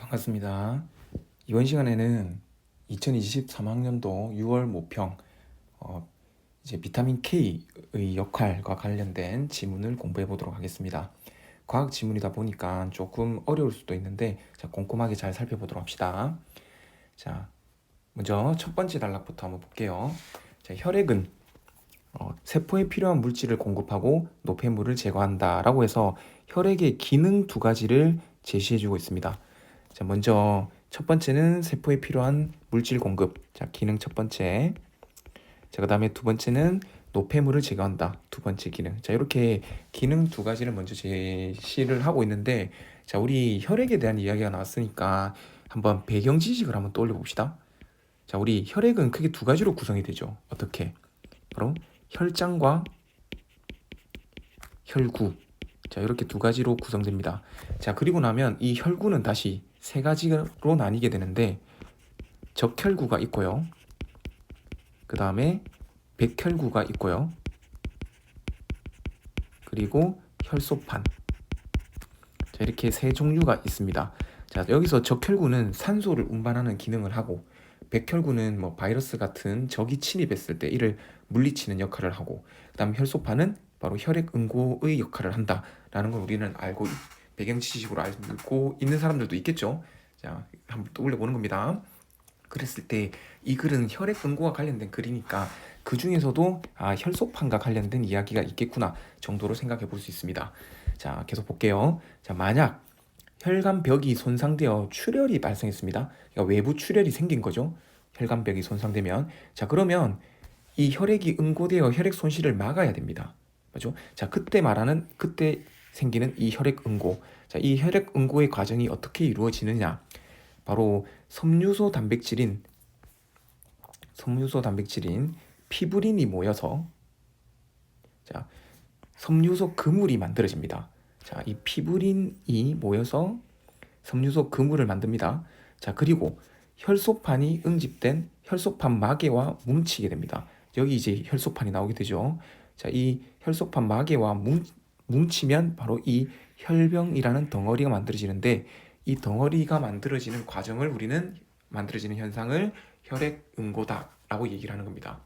반갑습니다. 이번 시간에는 2023학년도 6월 모평 이제 비타민 K의 역할과 관련된 지문을 공부해 보도록 하겠습니다. 과학 지문이다 보니까 조금 어려울 수도 있는데 자, 꼼꼼하게 잘 살펴보도록 합시다. 자, 먼저 첫 번째 단락부터 한번 볼게요. 자, 혈액은 세포에 필요한 물질을 공급하고 노폐물을 제거한다라고 해서 혈액의 기능 두 가지를 제시해주고 있습니다. 자, 먼저 첫 번째는 세포에 필요한 물질 공급. 자, 기능 첫 번째. 자, 그다음에 두 번째는 노폐물을 제거한다. 두 번째 기능. 자, 이렇게 기능 두 가지를 먼저 제시를 하고 있는데, 자, 우리 혈액에 대한 이야기가 나왔으니까 한번 배경 지식을 한번 떠올려 봅시다. 자, 우리 혈액은 크게 두 가지로 구성이 되죠. 어떻게? 바로 혈장과 혈구. 자, 이렇게 두 가지로 구성됩니다. 자, 그리고 나면 이 혈구는 다시 세 가지로 나뉘게 되는데 적혈구가 있고요. 그 다음에 백혈구가 있고요. 그리고 혈소판. 자, 이렇게 세 종류가 있습니다. 자, 여기서 적혈구는 산소를 운반하는 기능을 하고 백혈구는 뭐 바이러스 같은 적이 침입했을 때 이를 물리치는 역할을 하고 그다음 혈소판은 바로 혈액 응고의 역할을 한다라는 걸 우리는 알고 배경 지식으로 알고 있는 사람들도 있겠죠. 자, 한번 떠올려 보는 겁니다. 그랬을 때 이 글은 혈액 응고와 관련된 글이니까 그 중에서도 혈소판과 관련된 이야기가 있겠구나 정도로 생각해 볼 수 있습니다. 자, 계속 볼게요. 자, 만약 혈관벽이 손상되어 출혈이 발생했습니다. 그러니까 외부 출혈이 생긴 거죠. 혈관벽이 손상되면. 자, 그러면 이 혈액이 응고되어 혈액 손실을 막아야 됩니다. 맞죠? 자, 그때 생기는 이 혈액 응고. 자, 이 혈액 응고의 과정이 어떻게 이루어지느냐? 바로 섬유소 단백질인 피브린이 모여서 자, 섬유소 그물이 만들어집니다. 자, 이 피브린이 모여서 섬유소 그물을 만듭니다. 자, 그리고 혈소판이 응집된 혈소판 마개와 뭉치게 됩니다. 여기 이제 혈소판이 나오게 되죠. 자, 이 혈소판 마개와 뭉치면 바로 이 혈병이라는 덩어리가 만들어지는데 이 덩어리가 만들어지는 과정을 우리는 만들어지는 현상을 혈액 응고다라고 얘기를 하는 겁니다.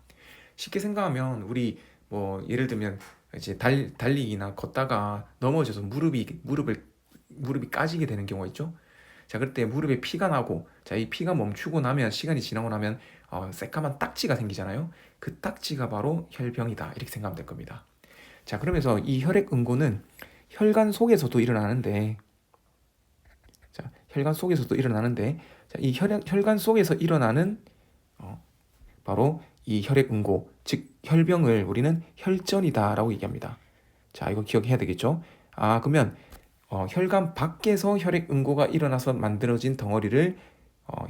쉽게 생각하면 우리 뭐 예를 들면 이제 달리기나 걷다가 넘어져서 무릎이 까지게 되는 경우가 있죠. 자, 그때 무릎에 피가 나고, 자, 이 피가 멈추고 나면 시간이 지나고 나면 새까만 딱지가 생기잖아요. 그 딱지가 바로 혈병이다 이렇게 생각하면 될 겁니다. 자, 그러면서 이 혈액 응고는 혈관 속에서도 일어나는데, 자, 이 혈관 속에서 일어나는 바로 이 혈액 응고, 즉 혈병을 우리는 혈전이다라고 얘기합니다. 자, 이거 기억해야 되겠죠? 그러면 혈관 밖에서 혈액 응고가 일어나서 만들어진 덩어리를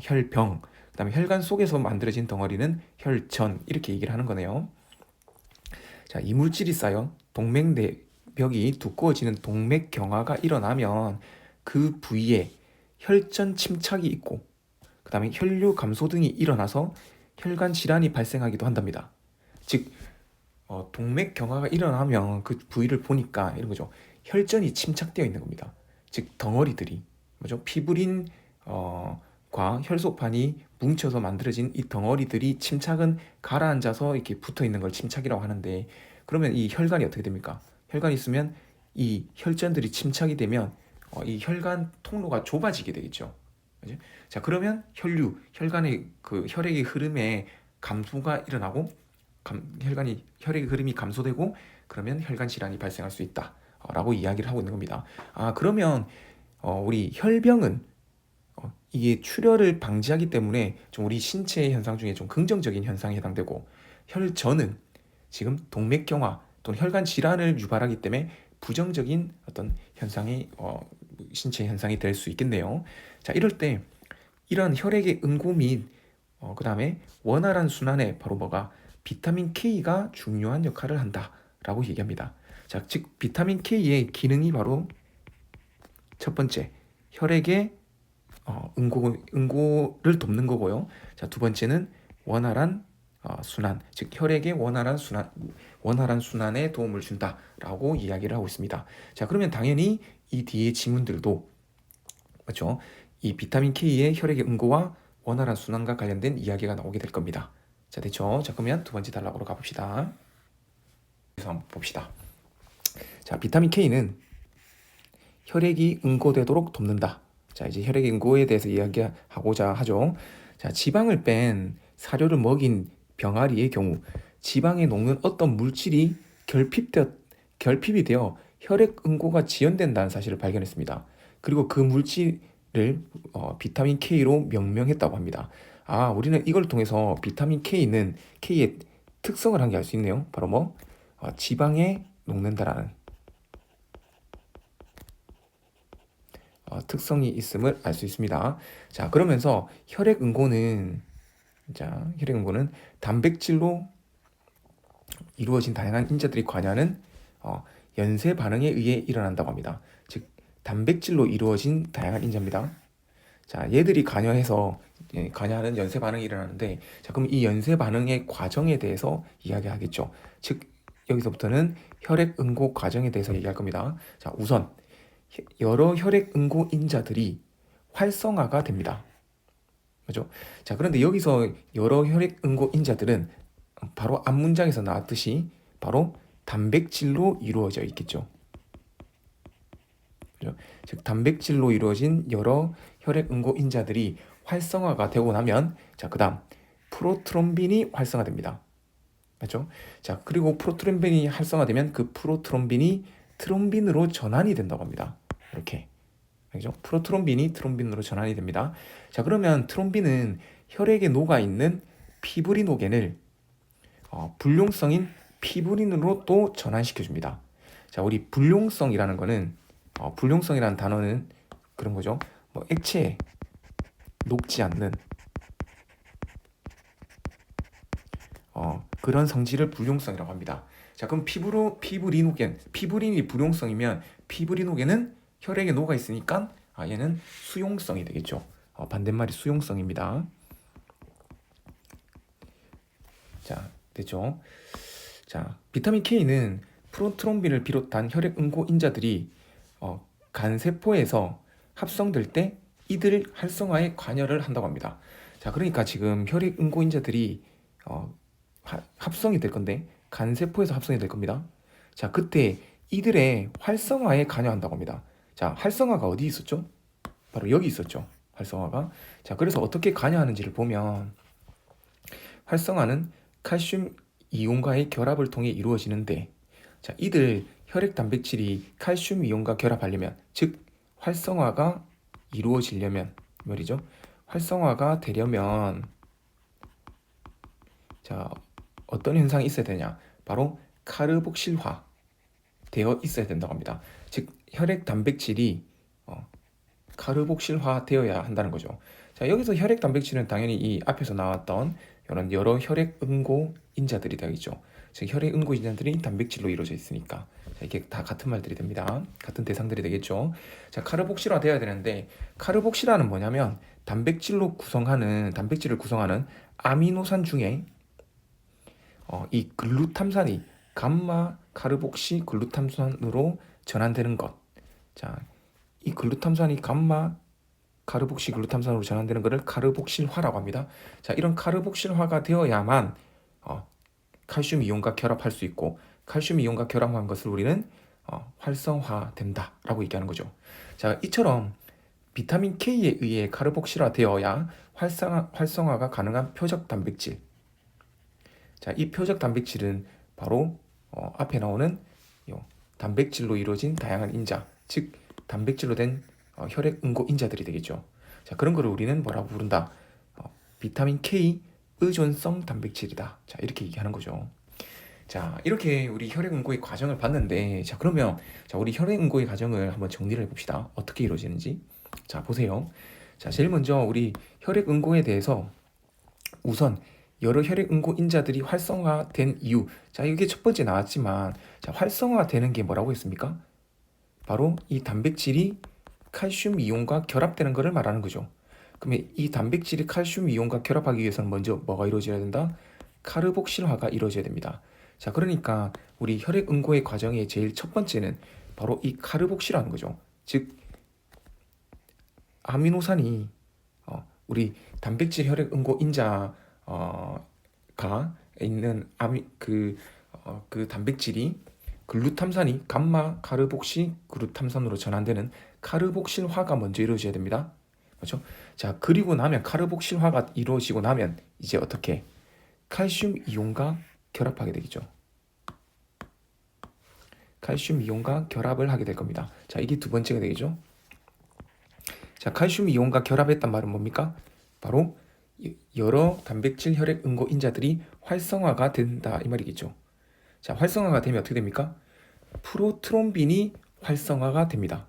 혈병, 그다음에 혈관 속에서 만들어진 덩어리는 혈전 이렇게 얘기를 하는 거네요. 자, 이물질이 쌓여 동맥내벽이 두꺼워지는 동맥경화가 일어나면 그 부위에 혈전 침착이 있고 그다음에 혈류 감소 등이 일어나서 혈관 질환이 발생하기도 한답니다. 즉 동맥경화가 일어나면 그 부위를 보니까 이런 거죠. 혈전이 침착되어 있는 겁니다. 즉 덩어리들이 뭐죠? 피부린 과 혈소판이 뭉쳐서 만들어진 이 덩어리들이 침착은 가라앉아서 이렇게 붙어 있는 걸 침착이라고 하는데 그러면 이 혈관이 어떻게 됩니까? 혈관이 있으면 이 혈전들이 침착이 되면 이 혈관 통로가 좁아지게 되겠죠. 그죠? 자, 그러면 혈관의 그 혈액의 흐름에 감소가 일어나고 혈액의 흐름이 감소되고 그러면 혈관 질환이 발생할 수 있다라고 이야기를 하고 있는 겁니다. 그러면 우리 혈병은 이게 출혈을 방지하기 때문에 좀 우리 신체의 현상 중에 좀 긍정적인 현상에 해당되고 혈전은 지금 동맥경화 또는 혈관 질환을 유발하기 때문에 부정적인 어떤 현상이 신체 현상이 될 수 있겠네요. 자, 이럴 때 이런 혈액의 응고 및 그다음에 원활한 순환에 바로 비타민 K가 중요한 역할을 한다라고 얘기합니다. 자, 즉 비타민 K의 기능이 바로 첫 번째 혈액의 응고를 돕는 거고요. 자, 두 번째는 원활한 순환, 즉 혈액의 원활한 순환에 도움을 준다라고 이야기를 하고 있습니다. 자, 그러면 당연히 이 뒤에 지문들도 맞죠? 이 비타민 K의 혈액의 응고와 원활한 순환과 관련된 이야기가 나오게 될 겁니다. 자, 됐죠? 자, 그러면 두 번째 단락으로 가봅시다. 그래서 한번 봅시다. 자, 비타민 K는 혈액이 응고되도록 돕는다. 자, 이제 혈액 응고에 대해서 이야기하고자 하죠. 자, 지방을 뺀 사료를 먹인 병아리의 경우 지방에 녹는 어떤 물질이 결핍이 되어 혈액 응고가 지연된다는 사실을 발견했습니다. 그리고 그 물질을 비타민 K로 명명했다고 합니다. 아, 우리는 이걸 통해서 비타민 K의 특성을 한 게 알 수 있네요. 바로 지방에 녹는다라는 특성이 있음을 알 수 있습니다. 자, 그러면서 혈액 응고는 단백질로 이루어진 다양한 인자들이 관여하는 연쇄 반응에 의해 일어난다고 합니다. 즉, 단백질로 이루어진 다양한 인자입니다. 자, 얘들이 관여하는 연쇄 반응이 일어나는데, 자, 그럼 이 연쇄 반응의 과정에 대해서 이야기하겠죠. 즉, 여기서부터는 혈액 응고 과정에 대해서 얘기할 겁니다. 자, 우선 여러 혈액 응고 인자들이 활성화가 됩니다. 그죠? 자, 그런데 여기서 여러 혈액 응고 인자들은 바로 앞 문장에서 나왔듯이 바로 단백질로 이루어져 있겠죠. 그죠? 즉, 단백질로 이루어진 여러 혈액 응고 인자들이 활성화가 되고 나면, 자, 그다음 프로트롬빈이 활성화됩니다. 맞죠? 자, 그리고 프로트롬빈이 활성화되면 그 프로트롬빈이 트롬빈으로 전환이 된다고 합니다. 이렇게. 알죠? 프로트롬빈이 트롬빈으로 전환이 됩니다. 자, 그러면 트롬빈은 혈액에 녹아 있는 피브리노겐을 불용성인 피브린으로 또 전환시켜 줍니다. 자, 우리 불용성이라는 단어는 그런 거죠. 액체에 녹지 않는 그런 성질을 불용성이라고 합니다. 자, 그럼 피브린이 불용성이면 피브리노겐은 혈액에 녹아 있으니까 얘는 수용성이 되겠죠. 반대말이 수용성입니다. 자, 됐죠? 자, 비타민 K는 프로트롬빈을 비롯한 혈액 응고 인자들이 간 세포에서 합성될 때 이들 활성화에 관여를 한다고 합니다. 자, 그러니까 지금 혈액 응고 인자들이 합성이 될 건데 간 세포에서 합성이 될 겁니다. 자, 그때 이들의 활성화에 관여한다고 합니다. 자, 활성화가 어디 있었죠? 바로 여기 있었죠. 활성화가. 자, 그래서 어떻게 관여하는지를 보면 활성화는 칼슘 이온과의 결합을 통해 이루어지는데, 자, 이들 혈액 단백질이 칼슘 이온과 결합하려면, 즉 활성화가 이루어지려면 말이죠. 활성화가 되려면 자, 어떤 현상이 있어야 되냐? 바로 카르복실화 되어 있어야 된다고 합니다. 즉, 혈액 단백질이 카르복실화 되어야 한다는 거죠. 자, 여기서 혈액 단백질은 당연히 이 앞에서 나왔던 이런 여러 혈액 응고 인자들이 되겠죠. 즉, 혈액 응고 인자들이 단백질로 이루어져 있으니까. 자, 이게 다 같은 말들이 됩니다. 같은 대상들이 되겠죠. 자, 카르복실화 되어야 되는데, 카르복실화는 뭐냐면 단백질을 구성하는 아미노산 중에 이 글루탐산이 감마 카르복시 글루탐산으로 전환되는 것. 자, 이 글루탐산이 감마 카르복시 글루탐산으로 전환되는 것을 카르복실화라고 합니다. 자, 이런 카르복실화가 되어야만 칼슘 이온과 결합할 수 있고, 칼슘 이온과 결합한 것을 우리는 활성화된다라고 얘기하는 거죠. 자, 이처럼 비타민 K에 의해 카르복실화되어야 활성화가 가능한 표적 단백질. 자, 이 표적 단백질은 바로 앞에 나오는 단백질로 이루어진 다양한 인자, 즉 단백질로 된 혈액 응고 인자들이 되겠죠. 자, 그런 거를 우리는 뭐라고 부른다? 비타민 K 의존성 단백질이다. 자, 이렇게 얘기하는 거죠. 자, 이렇게 우리 혈액 응고의 과정을 봤는데, 자, 그러면 우리 혈액 응고의 과정을 한번 정리를 해봅시다. 어떻게 이루어지는지. 자, 보세요. 자, 제일 먼저 우리 혈액 응고에 대해서 우선 여러 혈액 응고 인자들이 활성화된 이유. 자, 이게 첫 번째 나왔지만, 자, 활성화되는 게 뭐라고 했습니까? 바로 이 단백질이 칼슘 이온과 결합되는 것을 말하는 거죠. 그러면 이 단백질이 칼슘 이온과 결합하기 위해서는 먼저 뭐가 이루어져야 된다? 카르복실화가 이루어져야 됩니다. 자, 그러니까 우리 혈액 응고의 과정의 제일 첫 번째는 바로 이 카르복실화인 거죠. 즉 아미노산이 우리 단백질 혈액 응고 인자가 있는 그 단백질이 글루탐산이 감마 카르복시 글루탐산으로 전환되는 카르복실화가 먼저 이루어져야 됩니다. 그렇죠? 자, 그리고 나면 카르복실화가 이루어지고 나면 이제 어떻게 칼슘 이온과 결합하게 되겠죠. 칼슘 이온과 결합을 하게 될 겁니다. 자, 이게 두 번째가 되겠죠. 자, 칼슘 이온과 결합했단 말은 뭡니까? 바로 여러 단백질 혈액 응고 인자들이 활성화가 된다 이 말이겠죠. 자, 활성화가 되면 어떻게 됩니까? 프로트롬빈이 활성화가 됩니다.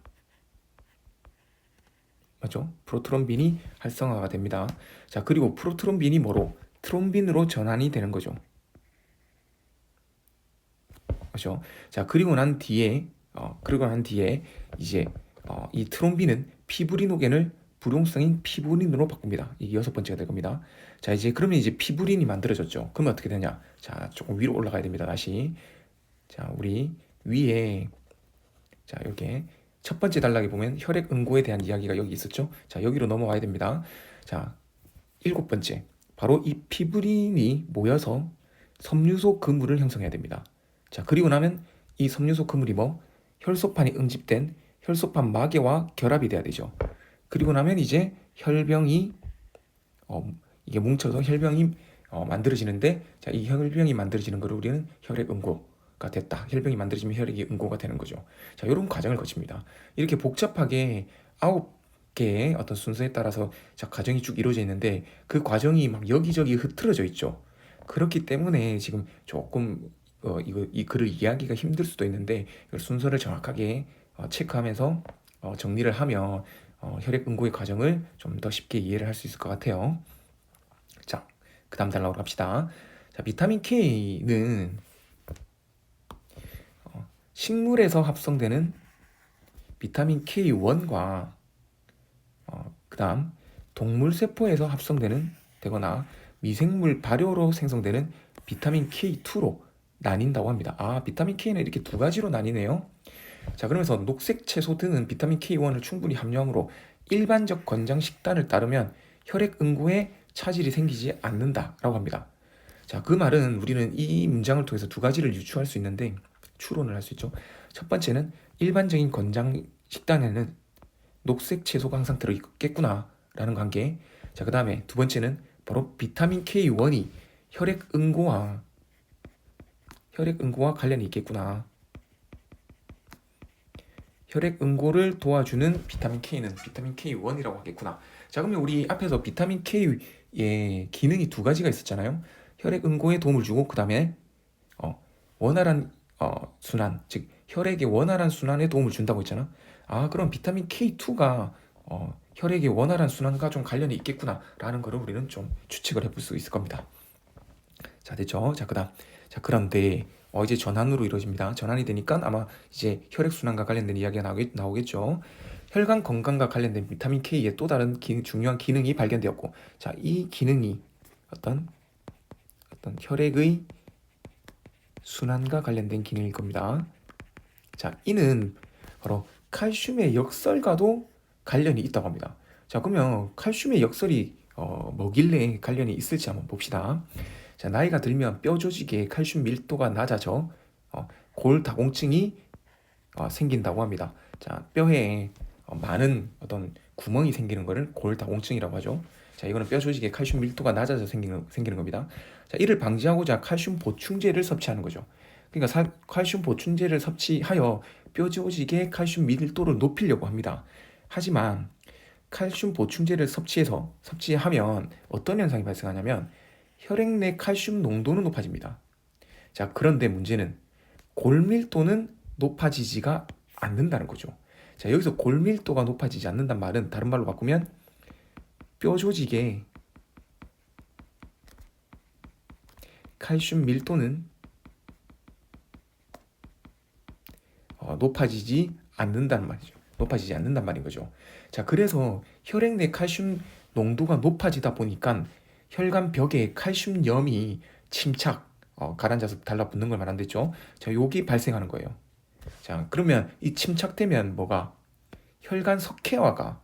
맞죠? 프로트롬빈이 활성화가 됩니다. 자, 그리고 프로트롬빈이 뭐로? 트롬빈으로 전환이 되는 거죠. 그렇죠? 자, 그리고 난 뒤에 이제 이 트롬빈은 피브리노겐을 불용성인 피브린으로 바꿉니다. 이게 여섯 번째가 될 겁니다. 자, 이제 그러면 이제 피브린이 만들어졌죠. 그러면 어떻게 되냐? 자, 조금 위로 올라가야 됩니다. 다시. 자, 우리 위에 자, 이렇게 첫 번째 단락에 보면 혈액 응고에 대한 이야기가 여기 있었죠. 자, 여기로 넘어와야 됩니다. 자, 일곱 번째. 바로 이 피브린이 모여서 섬유소 그물을 형성해야 됩니다. 자, 그리고 나면 이 섬유소 그물이 뭐? 혈소판이 응집된 혈소판 마개와 결합이 돼야 되죠. 그리고 나면 이제 혈병이 이게 뭉쳐서 혈병이 만들어지는데, 자, 이 혈병이 만들어지는 걸 우리는 혈액 응고가 됐다. 혈병이 만들어지면 혈액이 응고가 되는 거죠. 자, 이런 과정을 거칩니다. 이렇게 복잡하게 9개의 어떤 순서에 따라서 자, 과정이 쭉 이루어져 있는데 그 과정이 막 여기저기 흐트러져 있죠. 그렇기 때문에 지금 조금 이 글을 이해하기가 힘들 수도 있는데 이걸 순서를 정확하게 체크하면서 정리를 하면 혈액 응고의 과정을 좀 더 쉽게 이해를 할 수 있을 것 같아요. 자, 그 다음 단락으로 갑시다. 자, 비타민 K는 식물에서 합성되는 비타민 K1과 그 다음 동물 세포에서 합성되는 되거나 미생물 발효로 생성되는 비타민 K2로 나뉜다고 합니다. 아, 비타민 K는 이렇게 두 가지로 나뉘네요. 자, 그러면서 녹색 채소 등은 비타민 K1을 충분히 함유하므로 일반적 권장 식단을 따르면 혈액 응고에 차질이 생기지 않는다라고 합니다. 자, 그 말은 우리는 이 문장을 통해서 두 가지를 유추할 수 있는데 추론을 할 수 있죠. 첫 번째는 일반적인 권장 식단에는 녹색 채소가 항상 들어있겠구나라는 관계. 자, 그 다음에 두 번째는 바로 비타민 K1이 혈액 응고와 관련이 있겠구나. 혈액 응고를 도와주는 비타민 K는 비타민 K1이라고 하겠구나. 자, 그러면 우리 앞에서 비타민 K의 기능이 두 가지가 있었잖아요. 혈액 응고에 도움을 주고 그 다음에 원활한 순환, 즉 혈액의 원활한 순환에 도움을 준다고 했잖아. 아, 그럼 비타민 K2가 혈액의 원활한 순환과 좀 관련이 있겠구나라는 거를 우리는 좀 추측을 해볼 수 있을 겁니다. 자, 됐죠? 자, 그다음. 자, 그런데 이제 전환으로 이루어집니다. 전환이 되니까 아마 이제 혈액 순환과 관련된 이야기가 나오겠죠. 혈관 건강과 관련된 비타민 K의 또 다른 중요한 기능이 발견되었고, 자, 이 기능이 어떤 혈액의 순환과 관련된 기능일 겁니다. 자, 이는 바로 칼슘의 역설과도 관련이 있다고 합니다. 자, 그러면 칼슘의 역설이 뭐길래 관련이 있을지 한번 봅시다. 자, 나이가 들면 뼈 조직의 칼슘 밀도가 낮아져 골다공증이 생긴다고 합니다. 자, 뼈에 많은 어떤 구멍이 생기는 것을 골다공증이라고 하죠. 자, 이거는 뼈 조직의 칼슘 밀도가 낮아져 생기는 겁니다. 자, 이를 방지하고자 칼슘 보충제를 섭취하는 거죠. 그러니까 칼슘 보충제를 섭취하여 뼈 조직의 칼슘 밀도를 높이려고 합니다. 하지만 칼슘 보충제를 섭취하면 어떤 현상이 발생하냐면 혈액 내 칼슘 농도는 높아집니다. 자, 그런데 문제는 골밀도는 높아지지가 않는다는 거죠. 자, 여기서 골밀도가 높아지지 않는다는 말은 다른 말로 바꾸면 뼈 조직의 칼슘 밀도는 높아지지 않는다는 말이죠. 높아지지 않는단 말인 거죠. 자, 그래서 혈액 내 칼슘 농도가 높아지다 보니까 혈관 벽에 칼슘염이 침착, 가라앉아서 달라붙는 걸 말한댔죠. 자, 여기 발생하는 거예요. 자, 그러면 이 침착되면 뭐가? 혈관 석회화가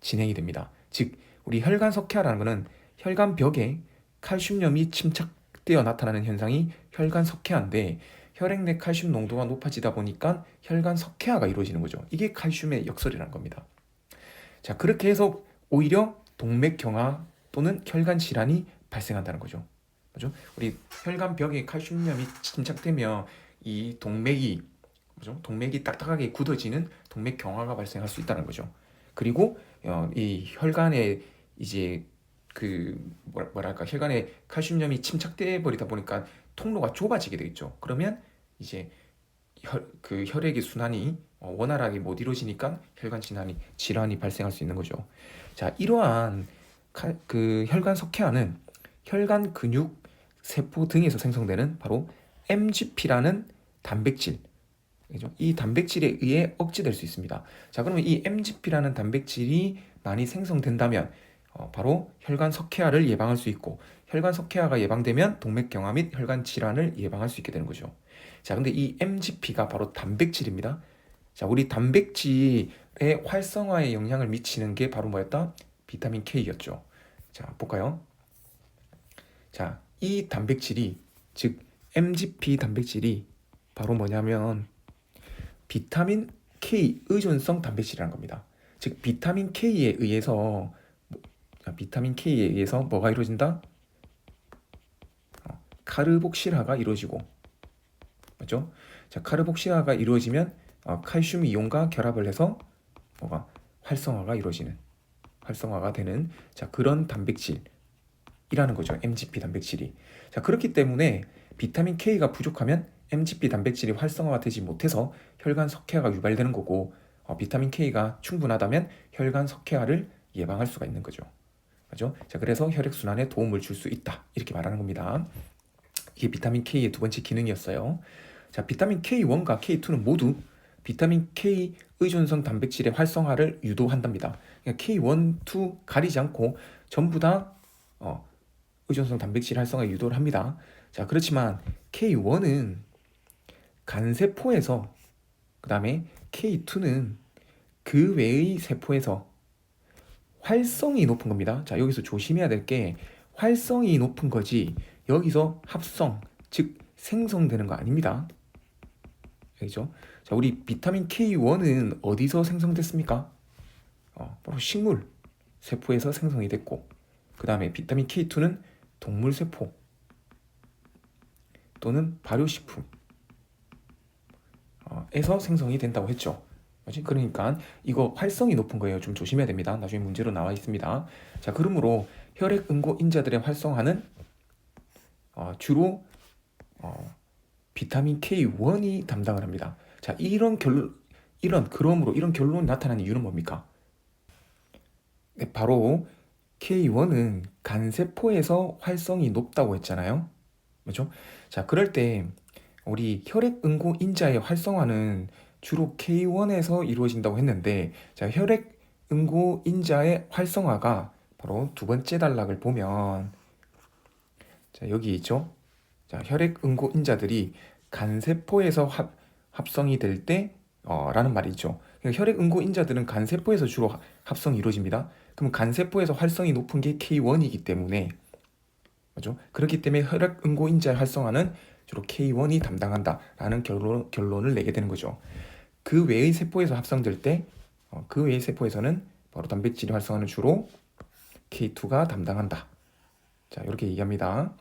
진행이 됩니다. 즉 우리 혈관 석회화라는 것은 혈관벽에 칼슘염이 침착되어 나타나는 현상이 혈관 석회화인데 혈액 내 칼슘 농도가 높아지다 보니까 혈관 석회화가 이루어지는 거죠. 이게 칼슘의 역설이라는 겁니다. 자, 그렇게 해서 오히려 동맥경화 또는 혈관 질환이 발생한다는 거죠. 그죠? 우리 혈관벽에 칼슘염이 침착되면 이 동맥이 그죠? 동맥이 딱딱하게 굳어지는 동맥경화가 발생할 수 있다는 거죠. 그리고 이 혈관에 이제 그 뭐랄까 혈관에 칼슘염이 침착돼 버리다 보니까 통로가 좁아지게 되겠죠. 그러면 이제 그 혈액의 순환이 원활하게 못 이루어지니까 혈관 질환이 발생할 수 있는 거죠. 자, 이러한 그 혈관 석회화는 혈관 근육 세포 등에서 생성되는 바로 MGP라는 단백질, 그죠? 이 단백질에 의해 억제될 수 있습니다. 자, 그러면 이 MGP라는 단백질이 많이 생성된다면 바로 혈관 석회화를 예방할 수 있고 혈관 석회화가 예방되면 동맥경화 및 혈관 질환을 예방할 수 있게 되는 거죠. 자, 근데 이 MGP가 바로 단백질입니다. 자, 우리 단백질의 활성화에 영향을 미치는 게 바로 뭐였다? 비타민 K였죠. 자, 볼까요? 자, 이 단백질이 즉 MGP 단백질이 바로 뭐냐면 비타민 K 의존성 단백질이라는 겁니다. 즉 비타민 K에 의해서 뭐가 이루어진다? 카르복실화가 이루어지고 맞죠? 자, 카르복실화가 이루어지면 칼슘 이온과 결합을 해서 뭐가 활성화가 되는 자, 그런 단백질이라는 거죠. MGP 단백질이. 자, 그렇기 때문에 비타민 K가 부족하면 MGP 단백질이 활성화가 되지 못해서 혈관 석회화가 유발되는 거고 비타민 K가 충분하다면 혈관 석회화를 예방할 수가 있는 거죠. 맞죠? 자, 그래서 혈액 순환에 도움을 줄 수 있다. 이렇게 말하는 겁니다. 이게 비타민 K의 두 번째 기능이었어요. 자, 비타민 K1과 K2는 모두 비타민 K 의존성 단백질의 활성화를 유도한답니다. 그러니까 K1, 2 가리지 않고 전부 다 의존성 단백질 활성화 유도를 합니다. 자, 그렇지만 K1은 간세포에서 그 다음에 K2는 그 외의 세포에서 활성이 높은 겁니다. 자, 여기서 조심해야 될 게 활성이 높은 거지 여기서 합성, 즉 생성되는 거 아닙니다. 알겠죠? 자, 우리 비타민 K1은 어디서 생성됐습니까? 바로 식물 세포에서 생성이 됐고 그 다음에 비타민 K2는 동물 세포 또는 발효식품 에서 생성이 된다고 했죠. 그러니까 이거 활성이 높은 거예요. 좀 조심해야 됩니다. 나중에 문제로 나와 있습니다. 자, 그러므로 혈액 응고 인자들의 활성화는 주로 비타민 K1이 담당을 합니다. 자, 이런 결론이 나타나는 이유는 뭡니까? 네, 바로 K1은 간세포에서 활성이 높다고 했잖아요. 그렇죠? 자, 그럴 때 우리 혈액 응고 인자의 활성화는 주로 K1에서 이루어진다고 했는데 자, 혈액 응고 인자의 활성화가 바로 두 번째 단락을 보면 자, 여기 있죠. 자, 혈액 응고 인자들이 간세포에서 합성이 될 때 라는 말이 있죠. 그러니까 혈액 응고 인자들은 간세포에서 주로 합성이 이루어집니다. 그럼 간세포에서 활성이 높은 게 K1이기 때문에 맞죠? 그렇기 때문에 혈액 응고 인자의 활성화는 주로 K1이 담당한다라는 결론을 내게 되는 거죠. 그 외의 세포에서 합성될 때 그 외의 세포에서는 바로 단백질의 활성화는 주로 K2가 담당한다. 자, 이렇게 얘기합니다.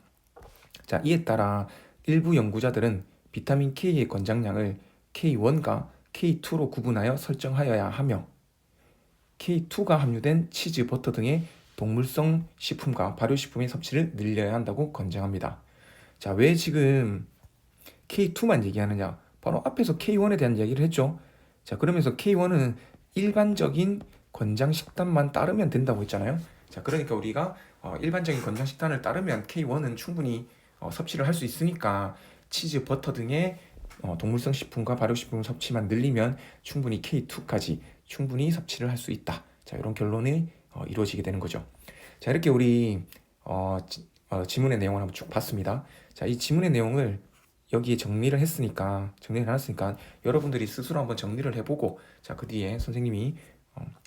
자, 이에 따라 일부 연구자들은 비타민 K의 권장량을 K1과 K2로 구분하여 설정하여야 하며 K2가 함유된 치즈, 버터 등의 동물성 식품과 발효식품의 섭취를 늘려야 한다고 권장합니다. 자, 왜 지금 K2만 얘기하느냐? 바로 앞에서 K1에 대한 이야기를 했죠. 자, 그러면서 K1은 일반적인 권장 식단만 따르면 된다고 했잖아요. 자, 그러니까 우리가 일반적인 권장 식단을 따르면 K1은 충분히 섭취를 할 수 있으니까 치즈, 버터 등의 동물성 식품과 발효식품 섭취만 늘리면 충분히 K2까지 충분히 섭취를 할 수 있다. 자, 이런 결론이 이루어지게 되는 거죠. 자, 이렇게 우리 지문의 내용을 한번 쭉 봤습니다. 자, 이 지문의 내용을 여기에 정리를 해놨으니까 여러분들이 스스로 한번 정리를 해보고 자, 그 뒤에 선생님이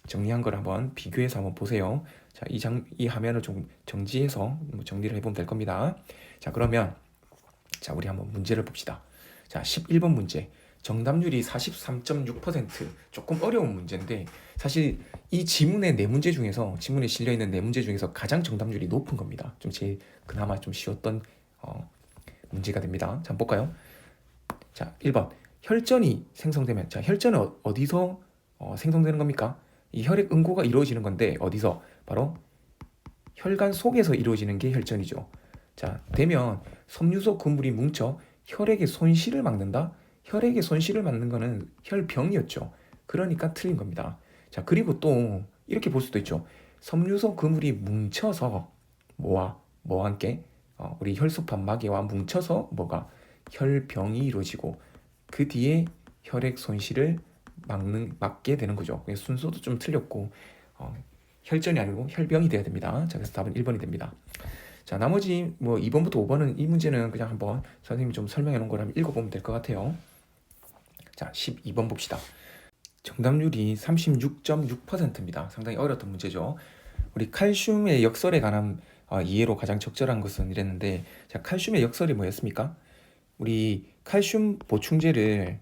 정리한 걸 한번 비교해서 한번 보세요. 자, 이 화면을 좀 정지해서 정리를 해보면 될 겁니다. 자, 그러면 자, 우리 한번 문제를 봅시다. 자, 11번 문제. 정답률이 43.6%. 조금 어려운 문제인데 사실 이 지문의 네 문제 중에서 지문에 실려 있는 네 문제 중에서 가장 정답률이 높은 겁니다. 좀 제일 그나마 좀 쉬웠던 문제가 됩니다. 자, 한번 볼까요? 자, 1번. 혈전이 생성되면 자, 혈전은 어디서 생성되는 겁니까? 이 혈액 응고가 이루어지는 건데 어디서? 바로 혈관 속에서 이루어지는 게 혈전이죠. 자, 되면 섬유소 그물이 뭉쳐 혈액의 손실을 막는다? 혈액의 손실을 막는 거는 혈병이었죠. 그러니까 틀린 겁니다. 자, 그리고 또 이렇게 볼 수도 있죠. 섬유소 그물이 뭉쳐서 뭐와 함께 우리 혈소판 마개와 뭉쳐서 뭐가 혈병이 이루어지고 그 뒤에 혈액 손실을 막게 되는 거죠. 순서도 좀 틀렸고 혈전이 아니고 혈병이 돼야 됩니다. 자, 그래서 답은 1번이 됩니다. 자, 나머지 뭐 2번부터 5번은 이 문제는 그냥 한번 선생님이 좀 설명해 놓은 걸 한번 읽어보면 될 것 같아요. 자, 12번 봅시다. 정답률이 36.6%입니다. 상당히 어려웠던 문제죠. 우리 칼슘의 역설에 관한 이해로 가장 적절한 것은 이랬는데, 자, 칼슘의 역설이 뭐였습니까? 우리 칼슘 보충제를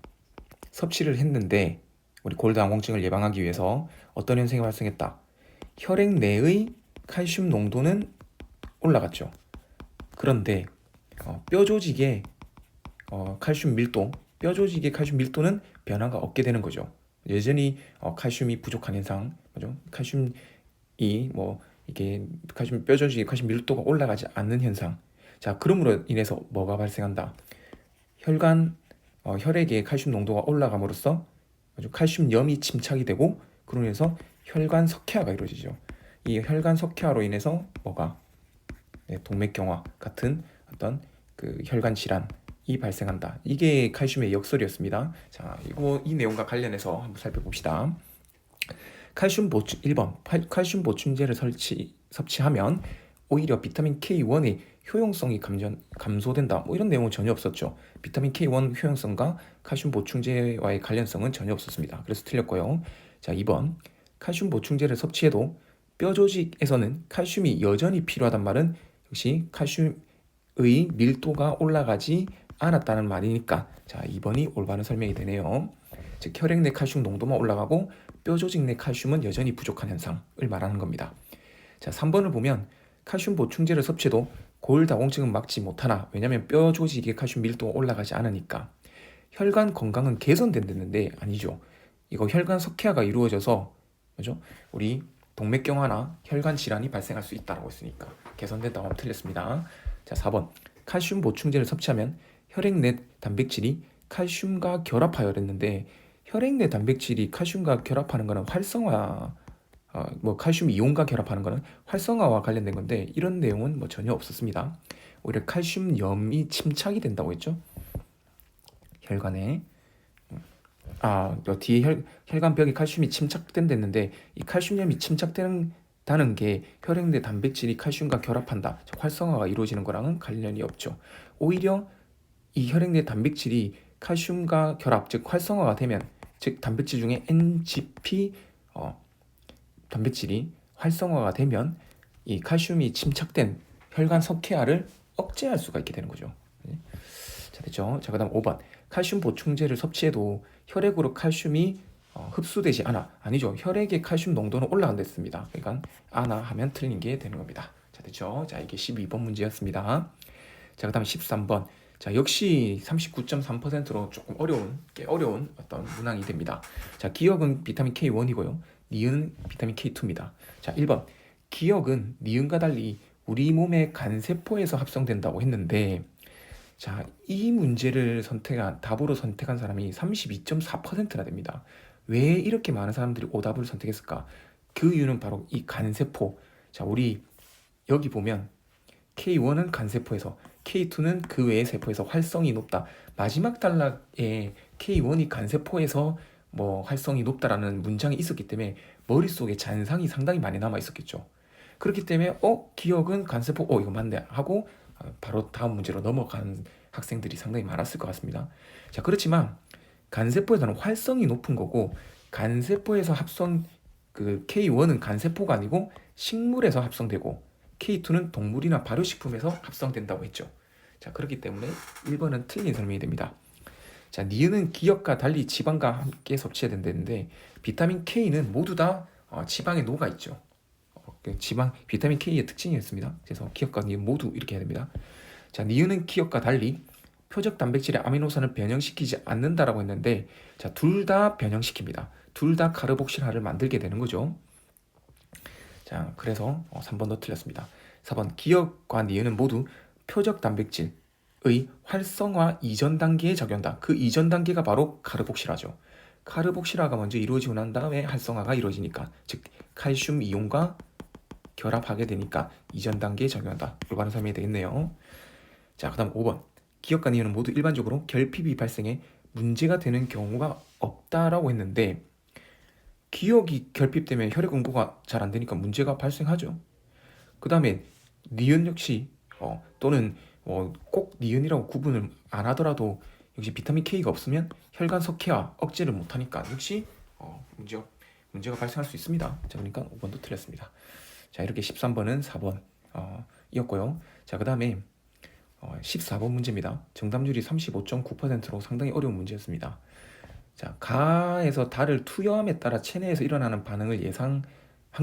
섭취를 했는데 우리 골다공증을 예방하기 위해서 어떤 현상이 발생했다. 혈액 내의 칼슘 농도는 올라갔죠. 그런데 뼈 조직의 칼슘 밀도, 뼈 조직의 칼슘 밀도는 변화가 없게 되는 거죠. 여전히 칼슘이 부족한 현상, 그죠? 칼슘이 뭐 이게 칼슘 뼈 조직의 칼슘 밀도가 올라가지 않는 현상. 자, 그럼으로 인해서 뭐가 발생한다. 혈액의 칼슘 농도가 올라감으로써 아주 칼슘염이 침착이 되고 그로 인해서 혈관 석회화가 이루어지죠. 이 혈관 석회화로 인해서 뭐가 동맥경화 같은 어떤 그 혈관 질환이 발생한다. 이게 칼슘의 역설이었습니다. 자, 이 내용과 관련해서 한번 살펴봅시다. 1번 칼슘 보충제를 섭취하면 오히려 비타민 K1의 효용성이 감소된다. 뭐 이런 내용은 전혀 없었죠. 비타민 K1 효용성과 칼슘 보충제와의 관련성은 전혀 없었습니다. 그래서 틀렸고요. 자, 2번 칼슘 보충제를 섭취해도 뼈 조직에서는 칼슘이 여전히 필요하단 말은 역시 칼슘의 밀도가 올라가지 않았다는 말이니까 자, 2번이 올바른 설명이 되네요. 즉 혈액 내 칼슘 농도만 올라가고 뼈 조직 내 칼슘은 여전히 부족한 현상을 말하는 겁니다. 자, 3번을 보면 칼슘 보충제를 섭취해도 골다공증은 막지 못하나 왜냐하면 뼈 조직의 칼슘 밀도가 올라가지 않으니까 혈관 건강은 개선된다는데 아니죠. 이거 혈관 석회화가 이루어져서 그죠? 우리 동맥경화나 혈관 질환이 발생할 수 있다고 했으니까 개선된다고 하면 틀렸습니다. 자, 4번 칼슘 보충제를 섭취하면 혈액 내 단백질이 칼슘과 결합하여 그랬는데 혈액 내 단백질이 칼슘과 결합하는 것은 활성화 뭐 칼슘 이온과 결합하는 것은 활성화와 관련된 건데 이런 내용은 뭐 전혀 없었습니다. 오히려 칼슘염이 침착이 된다고 했죠. 혈관에 뒤에 혈관벽에 칼슘이 침착된다는데 이 칼슘염이 침착된다는 게 혈액 내 단백질이 칼슘과 결합한다, 활성화가 이루어지는 거랑은 관련이 없죠. 오히려 이 혈액 내 단백질이 칼슘과 결합, 즉 활성화가 되면, 즉 단백질 중에 NGP 단백질이 활성화가 되면 이 칼슘이 침착된 혈관 석회화를 억제할 수가 있게 되는 거죠. 자, 됐죠? 자, 그다음 5번 칼슘 보충제를 섭취해도 혈액으로 칼슘이 흡수되지 아니죠. 혈액의 칼슘 농도는 올라간댔습니다. 그러니까 하면 틀린 게 되는 겁니다. 자, 됐죠? 자, 이게 12번 문제였습니다. 자, 그다음 13번. 자, 역시 39.3%로 조금 어려운 어떤 문항이 됩니다. 자, 기억은 비타민 K1이고요. 니은은 비타민 K2입니다. 자, 1번. 기억은 니은과 달리 우리 몸의 간세포에서 합성된다고 했는데 자, 이 문제를 답으로 선택한 사람이 32.4%나 됩니다. 왜 이렇게 많은 사람들이 오답을 선택했을까? 그 이유는 바로 이 간세포. 자, 우리 여기 보면 K1은 간세포에서, K2는 그 외의 세포에서 활성이 높다. 마지막 단락에 K1이 간세포에서 뭐 활성이 높다라는 문장이 있었기 때문에 머릿속에 잔상이 상당히 많이 남아 있었겠죠. 그렇기 때문에 기억은 간세포 이거 맞네 하고 바로 다음 문제로 넘어가는 학생들이 상당히 많았을 것 같습니다. 자, 그렇지만 간세포에서는 활성이 높은 거고 간세포에서 그 K1은 간세포가 아니고 식물에서 합성되고 K2는 동물이나 발효식품에서 합성된다고 했죠. 자, 그렇기 때문에 1번은 틀린 설명이 됩니다. 자, 니은은 기역과 달리 지방과 함께 섭취해야 된다는데 비타민 K는 모두 다 지방에 녹아 있죠. 지방 비타민 K의 특징이었습니다. 그래서 기역과 니은 모두 이렇게 해야 됩니다. 자, 니은은 기역과 달리 표적 단백질의 아미노산을 변형시키지 않는다라고 했는데, 자, 둘 다 변형시킵니다. 둘 다 카르복실화를 만들게 되는 거죠. 자, 그래서 3번도 틀렸습니다. 4번 기역과 니은은 모두 표적 단백질의 활성화 이전 단계에 작용한다. 그 이전 단계가 바로 카르복실화죠. 카르복실화가 먼저 이루어지고 난 다음에 활성화가 이루어지니까, 즉 칼슘 이온과 결합하게 되니까 이전 단계에 작용한다. 올바른 설명이 되겠네요. 자, 그 다음 5번 기역과 니은은 모두 일반적으로 결핍이 발생해 문제가 되는 경우가 없다라고 했는데, 기역이 결핍되면 혈액 응고가 잘 안 되니까 문제가 발생하죠. 그 다음에 니은 역시 또는 꼭 니은이라고 구분을 안 하더라도 역시 비타민 K가 없으면 혈관 석회화 억제를 못하니까 역시 문제가 발생할 수 있습니다. 자, 그러니까 5번도 틀렸습니다. 자, 이렇게 13번은 4번 이었고요. 자, 그 다음에 14번 문제입니다. 정답률이 35.9%로 상당히 어려운 문제였습니다. 자, 가에서 달을 투여함에 따라 체내에서 일어나는 반응을 예상한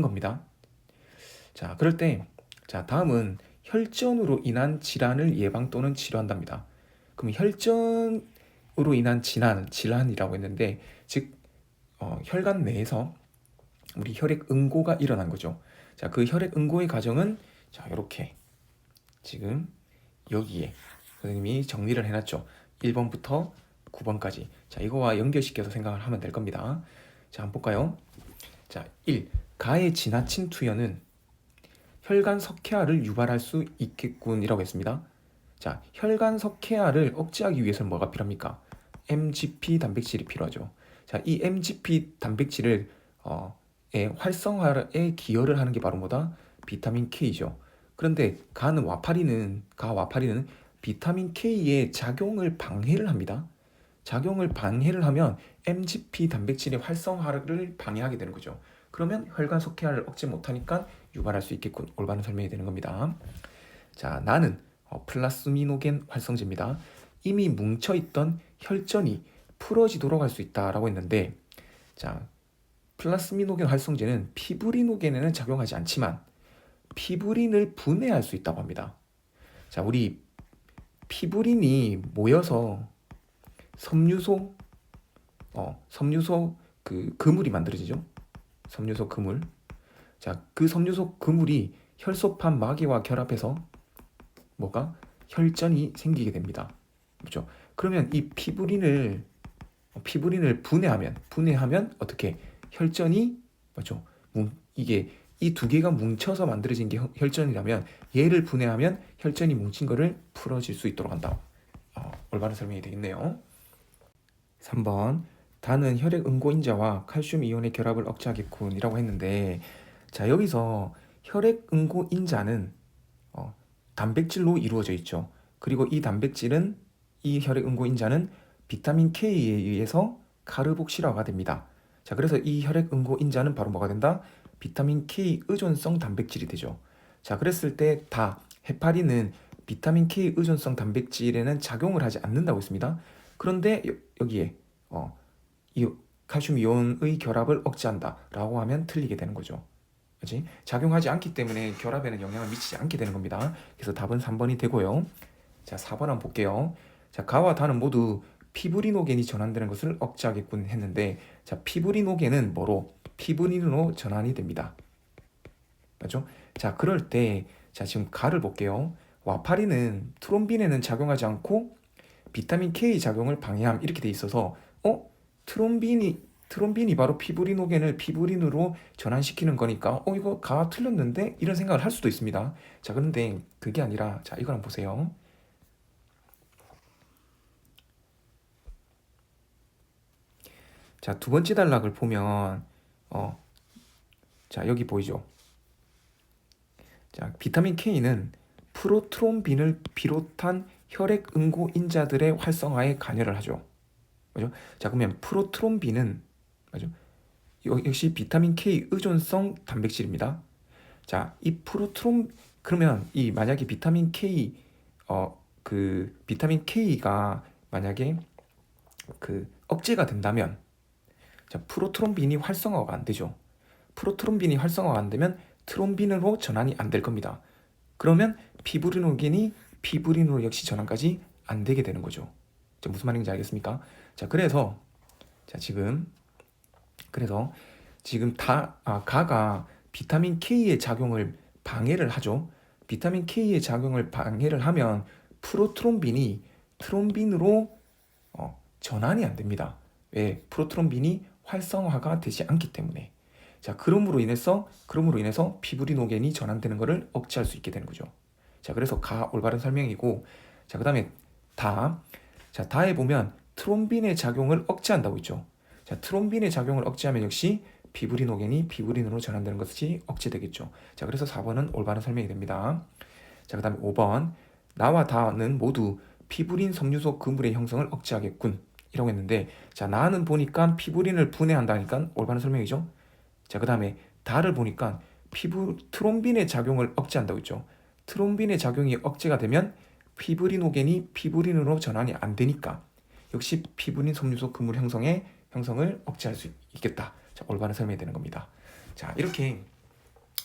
겁니다. 자, 그럴 때, 자, 다음은 혈전으로 인한 질환을 예방 또는 치료한답니다. 그럼 혈전으로 인한 질환이라고 했는데, 즉 혈관 내에서 우리 혈액 응고가 일어난 거죠. 자, 그 혈액 응고의 과정은 자, 이렇게 지금 여기에 선생님이 정리를 해놨죠. 1번부터 9번까지. 자, 이거와 연결시켜서 생각을 하면 될 겁니다. 자, 한번 볼까요? 자, 1. 가의 지나친 투여는 혈관 석회화를 유발할 수 있겠군이라고 했습니다. 자, 혈관 석회화를 억제하기 위해서는 뭐가 필요합니까? MGP 단백질이 필요하죠. 자, 이 MGP 단백질을 활성화에 기여를 하는 게 바로 뭐다? 비타민 K죠. 그런데 가 와파리는 비타민 K의 작용을 방해를 합니다. 작용을 방해를 하면 MGP 단백질의 활성화를 방해하게 되는 거죠. 그러면 혈관 석회화를 억제 못하니까 유발할 수 있겠군. 올바른 설명이 되는 겁니다. 자, 나는 플라스미노겐 활성제입니다. 이미 뭉쳐있던 혈전이 풀어지도록 할 수 있다라고 했는데, 자, 플라스미노겐 활성제는 피브리노겐에는 작용하지 않지만 피브린을 분해할 수 있다고 합니다. 자, 우리 피브린이 모여서 섬유소 그 그물이 만들어지죠. 섬유소 그물. 자, 그 섬유소 그물이 혈소판 마개와 결합해서 뭐가 혈전이 생기게 됩니다. 그렇죠? 그러면 이 피브린을 분해하면 어떻게 혈전이 맞죠? 이게 이 두 개가 뭉쳐서 만들어진 게 혈전이라면 얘를 분해하면 혈전이 뭉친 거를 풀어질 수 있도록 한다. 올바른 설명이 되겠네요. 3번 단은 혈액 응고인자와 칼슘 이온의 결합을 억제하겠군이라고 했는데, 자, 여기서 혈액 응고인자는 단백질로 이루어져 있죠. 그리고 이 혈액 응고인자는 비타민 K에 의해서 카르복실화가 됩니다. 자, 그래서 이 혈액 응고인자는 바로 뭐가 된다? 비타민 K 의존성 단백질이 되죠. 자, 그랬을 때 헤파린은 비타민 K 의존성 단백질에는 작용을 하지 않는다고 했습니다. 그런데 여기에 이 칼슘 이온의 결합을 억제한다라고 하면 틀리게 되는 거죠. 그렇지? 작용하지 않기 때문에 결합에는 영향을 미치지 않게 되는 겁니다. 그래서 답은 3번이 되고요. 자, 4번 한번 볼게요. 자, 가와 다는 모두 피브리노겐이 전환되는 것을 억제하겠군 했는데, 자, 피브리노겐은 뭐로? 피브린으로 전환이 됩니다. 맞죠? 자, 그럴 때 자, 지금 가를 볼게요. 와파린은 트롬빈에는 작용하지 않고 비타민 K 작용을 방해함 이렇게 돼 있어서 트롬빈이 바로 피브리노겐을 피브린으로 전환시키는 거니까 이거 가 틀렸는데 이런 생각을 할 수도 있습니다. 자, 그런데 그게 아니라 자, 이거 한번 보세요. 자, 두 번째 단락을 보면 자, 여기 보이죠? 자, 비타민 K는 프로트롬빈을 비롯한 혈액 응고 인자들의 활성화에 관여를 하죠. 그죠? 자, 그러면 프로트롬빈은 맞죠? 역시 비타민 K 의존성 단백질입니다. 자, 이 프로트롬 그러면 이 만약에 비타민 K 그 비타민 K가 만약에 그 억제가 된다면 자, 프로트롬빈이 활성화가 안 되죠. 프로트롬빈이 활성화가 안 되면 트롬빈으로 전환이 안 될 겁니다. 그러면 피브리노겐이 피브린으로 역시 전환까지 안 되게 되는 거죠. 자, 무슨 말인지 알겠습니까? 자, 그래서 자, 지금 가가 비타민 K의 작용을 방해를 하죠. 비타민 K의 작용을 방해를 하면 프로트롬빈이 트롬빈으로 전환이 안 됩니다. 왜? 프로트롬빈이 활성화가 되지 않기 때문에. 자, 그럼으로 인해서 피브리노겐이 전환되는 것을 억제할 수 있게 되는 거죠. 자, 그래서 가 올바른 설명이고, 자, 그다음에 다. 자, 다에 보면 트롬빈의 작용을 억제한다고 있죠. 자, 트롬빈의 작용을 억제하면 역시 피브리노겐이 피브린으로 전환되는 것이 억제되겠죠. 자, 그래서 4번은 올바른 설명이 됩니다. 자, 그다음에 5번. 나와 다는 모두 피브린 섬유소 그물의 형성을 억제하겠군. 이라고 했는데, 자, 나는 보니까 피브린을 분해한다니까 올바른 설명이죠. 자, 그 다음에 다를 보니까 트롬빈의 작용을 억제한다고 했죠. 트롬빈의 작용이 억제가 되면 피브리노겐이 피브린으로 전환이 안 되니까 역시 피브린 섬유소 그물 형성을 억제할 수 있겠다. 자, 올바른 설명이 되는 겁니다. 자, 이렇게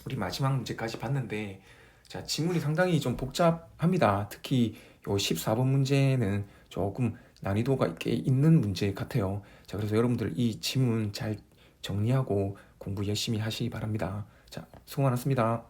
우리 마지막 문제까지 봤는데, 자, 지문이 상당히 좀 복잡합니다. 특히 요 14번 문제는 조금 난이도가 꽤 있는 문제 같아요. 자, 그래서 여러분들 이 지문 잘 정리하고 공부 열심히 하시기 바랍니다. 자, 수고 많았습니다.